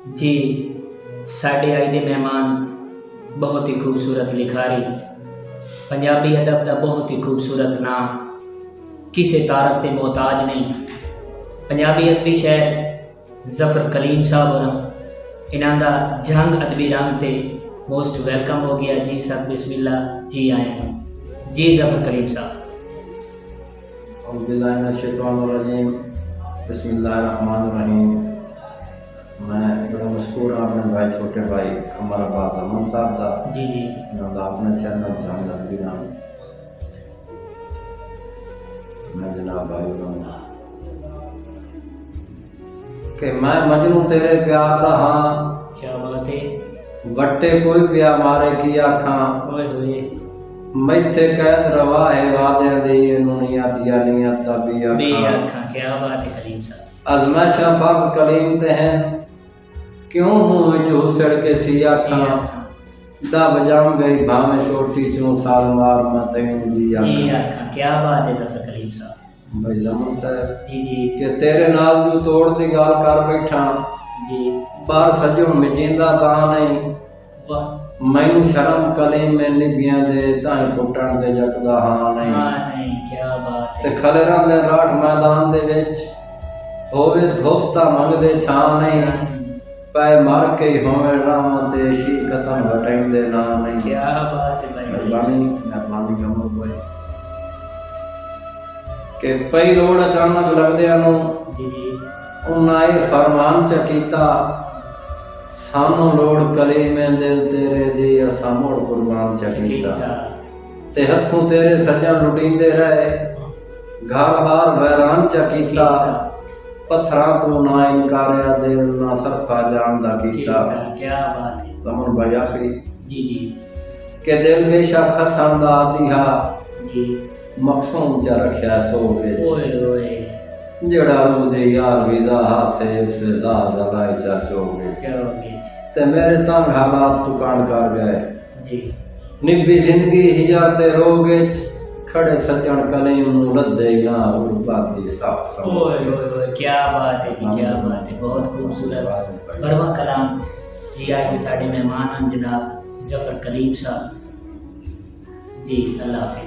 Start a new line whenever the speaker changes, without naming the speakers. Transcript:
جی ساڈے آئی دے مہمان بہت ہی خوبصورت لکھاری، پنجابی ادب دا بہت ہی خوبصورت نام، کسے تعارف تے محتاج نہیں۔ پنجابی ادبی شہر ظفر کلیم صاحب ہونا، انہاں دا جنگ ادبی رنگ تے موسٹ ویلکم ہو گیا۔ جی سب بسم اللہ، جی آئے ہیں جی ظفر کلیم صاحب۔
اعوذ باللہ من الشیطان الرجیم، بسم اللہ الرحمن الرحیم۔ میں بڑا مشکور ہوں اپنے بھائی چھوٹے بھائی قمر عباس احمد صاحب دا
جی جی
انہوں دا اپنا چینل جنگ ادبی رنگ، میں جناب بھائی ہوں کہ میں مجنوں تیرے پیار دا ہاں،
کیا بات ہے،
وٹے کوئی پیا مارے کی آکھاں،
ہوئے ہوئے
میتھے قید روا ہے وعدے دی انہونیاں دیا نیاتا بھی
بے
آکھاں۔
آنکھاں، کیا بات ہے کلیم صاحب۔
ازمائشاں فقط کلیم تے ہیں، کیوں ہوں جو سڑ کے سی آکھاں، دا بجام گئی بھامے چوٹی چوں سال مار میں تین جی
جی
آکھاں۔
آنکھاں، کیا بات ہے ظفر کلیم صاحب۔
بھائی زمان صاحب
جی جی
کہ تیرے نال جو توڑ دی گال کر بیٹھا،
جی
بار سجوں مجیندہ تا نہیں،
واہ
مینوں شرم کلیم میں نبیاں دے تائیں پھٹن دے جکدا ہاں نہیں۔
ہاں نہیں، کیا بات
تے
ہے،
کھلے رن دے راٹھ میدان دے وچ ہووے دھوپتا منگ دے چھاں نہیں، پے مر کے ہووے رام تے عشی قتل وٹیں دے نا نہیں۔
کیا بات ہے بھائی
مہربانی کمر کوئی کہ پئی روڑ اچانک لگدیاں نوں
جی جی
انہاں اے فرمان چا کیتا، سانوں لوڑ کلیمے دل تیرے دی اساں مڑ قربان چا کیتا، تے ہتھوں تیرے سجاں لٹیندے رہے، گھر بار ویران چا کیتا، پتھراں تو نہ انکاریا دل نہ صرفہ جان دا کیتا۔
کیا بات ہے
زمان بھائی آخری
جی جی
کہ دل بے شک حسن دا دیہا،
جی
مقصوم چا رکھیا سو وچ،
اوئے اوئے
جڑا روح دے یار ویزا ہاسے اسے زاد لائی چا چو وچ،
چلو بیچ
تے میرے تنگ حالات تو کان کر گئے،
جی
نبی زندگی ہجار تے روگ وچ، کھڑے سجن کلیم نوں لدے نہ اڑباتی ساکھ سم۔
اوئے اوئے اوئے، کیا بات ہے جی، کیا بات ہے، بہت خوبصورت بڑواں کلام۔ جی آج کے ساڈے مہمان ہیں جناب ظفر کلیم صاحب۔ جی اللہ حافظ۔